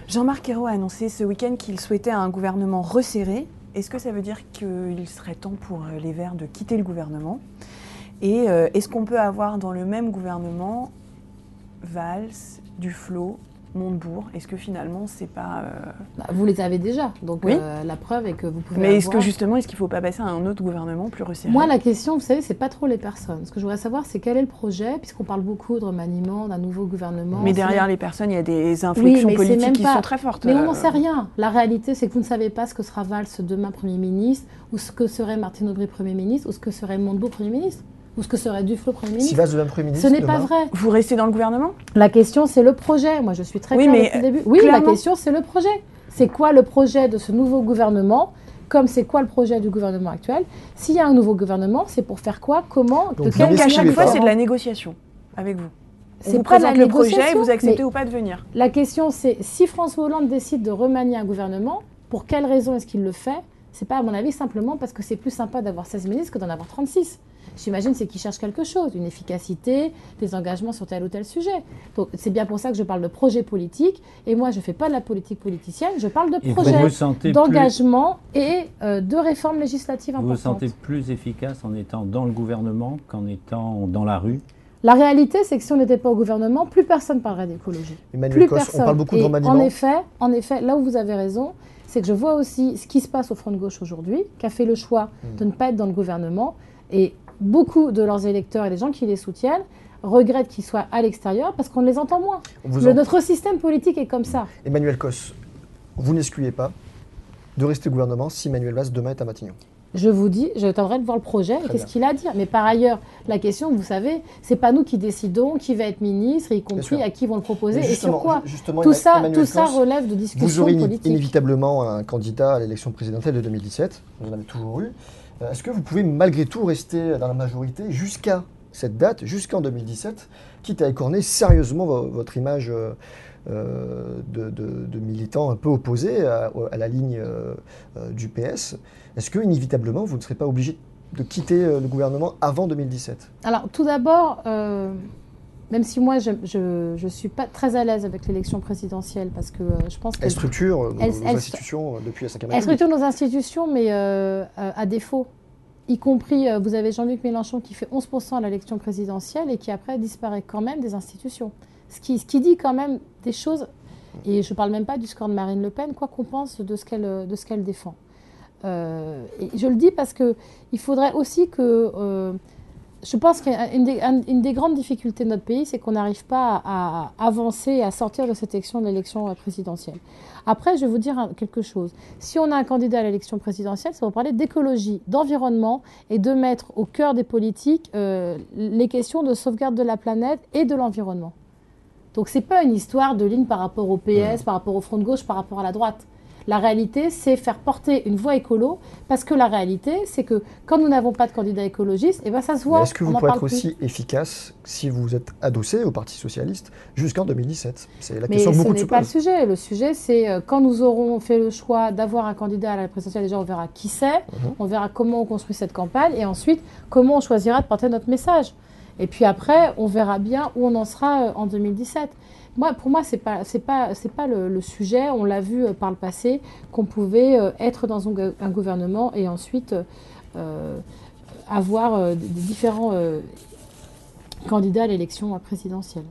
Jean-Marc Ayrault a annoncé ce week-end qu'il souhaitait un gouvernement resserré. Est-ce que ça veut dire qu'il serait temps pour les Verts de quitter le gouvernement? Et est-ce qu'on peut avoir dans le même gouvernement Valls, Duflot, Montebourg? Est-ce que finalement c'est pas... Vous les avez déjà, donc oui. La preuve est que vous pouvez Mais avoir... est-ce que justement, est-ce qu'il ne faut pas passer à un autre gouvernement plus resserré? Moi, la question, vous savez, c'est pas trop les personnes. Ce que je voudrais savoir, c'est quel est le projet, puisqu'on parle beaucoup de remaniement, d'un nouveau gouvernement. Mais derrière les personnes, il y a des inflexions politiques qui sont très fortes. Mais on n'en sait rien. La réalité, c'est que vous ne savez pas ce que sera Valls demain Premier ministre, ou ce que serait Martine Aubry Premier ministre, ou ce que serait Montebourg Premier ministre, ou ce que serait Duflot Premier ministre. Si Valls devient Premier ministre, ce n'est pas vrai. Vous restez dans le gouvernement? La question, c'est le projet. Moi, je suis très claire depuis le début. Oui, clairement. La question, c'est le projet. C'est quoi le projet de ce nouveau gouvernement? Comme c'est quoi le projet du gouvernement actuel? S'il y a un nouveau gouvernement, c'est pour faire quoi? Comment? Donc, à chaque fois, c'est de la négociation avec vous. C'est pas de le projet et vous acceptez ou pas de venir. La question, c'est si François Hollande décide de remanier un gouvernement, pour quelle raison est-ce qu'il le fait? C'est pas, à mon avis, simplement parce que c'est plus sympa d'avoir 16 ministres que d'en avoir 36. J'imagine c'est qu'il cherche quelque chose, une efficacité, des engagements sur tel ou tel sujet. Donc c'est bien pour ça que je parle de projet politique. Et moi, je ne fais pas de la politique politicienne, je parle de projet, d'engagement et de réformes législatives importantes. Vous vous sentez plus efficace en étant dans le gouvernement qu'en étant dans la rue? La réalité, c'est que si on n'était pas au gouvernement, plus personne parlerait d'écologie. Emmanuel Cos, on parle beaucoup de remaniement. En effet, là où vous avez raison, c'est que je vois aussi ce qui se passe au Front de gauche aujourd'hui, qui a fait le choix de ne pas être dans le gouvernement. Et beaucoup de leurs électeurs et des gens qui les soutiennent regrettent qu'ils soient à l'extérieur parce qu'on les entend moins. Notre système politique est comme ça. Emmanuel Cos, vous n'excluez pas de rester au gouvernement si Manuel Valls demain est à Matignon? Je vous dis, j'attendrai de voir le projet et qu'est-ce qu'il a à dire. Mais par ailleurs, la question, vous savez, c'est pas nous qui décidons qui va être ministre, y compris à qui vont le proposer et sur quoi. Tout ça relève de discussions politiques. Vous aurez inévitablement un candidat à l'élection présidentielle de 2017. Vous en avez toujours eu. Est-ce que vous pouvez malgré tout rester dans la majorité jusqu'à cette date, jusqu'en 2017, quitte à écorner sérieusement votre image de militant un peu opposé à la ligne du PS? Est-ce que inévitablement vous ne serez pas obligé de quitter le gouvernement avant 2017? Alors tout d'abord, même si moi je ne suis pas très à l'aise avec l'élection présidentielle parce que je pense qu'elle... Elle structure nos institutions depuis la 5e République. Elle structure nos institutions mais à défaut. Y compris, vous avez Jean-Luc Mélenchon qui fait 11% à l'élection présidentielle et qui après disparaît quand même des institutions. Ce qui dit quand même des choses, et je ne parle même pas du score de Marine Le Pen, quoi qu'on pense de ce qu'elle défend. Et je le dis parce qu'il faudrait aussi que... je pense qu'une des grandes difficultés de notre pays, c'est qu'on n'arrive pas à avancer et à sortir de cette élection de l'élection présidentielle. Après, je vais vous dire quelque chose. Si on a un candidat à l'élection présidentielle, c'est pour parler d'écologie, d'environnement et de mettre au cœur des politiques les questions de sauvegarde de la planète et de l'environnement. Donc ce n'est pas une histoire de ligne par rapport au PS, par rapport au Front de gauche, par rapport à la droite. La réalité, c'est faire porter une voix écolo, parce que la réalité, c'est que quand nous n'avons pas de candidat écologiste, eh ben ça se voit. Est-ce que vous pourrez être aussi efficace si vous êtes adossé au Parti Socialiste jusqu'en 2017? C'est la question que beaucoup de se posent. Mais ce n'est pas le sujet. Le sujet, c'est quand nous aurons fait le choix d'avoir un candidat à la présidentielle, déjà on verra qui c'est, on verra comment on construit cette campagne, et ensuite comment on choisira de porter notre message. Et puis après, on verra bien où on en sera en 2017. Pour moi, c'est pas le sujet. On l'a vu par le passé qu'on pouvait être dans un gouvernement et ensuite avoir des différents candidats à l'élection présidentielle.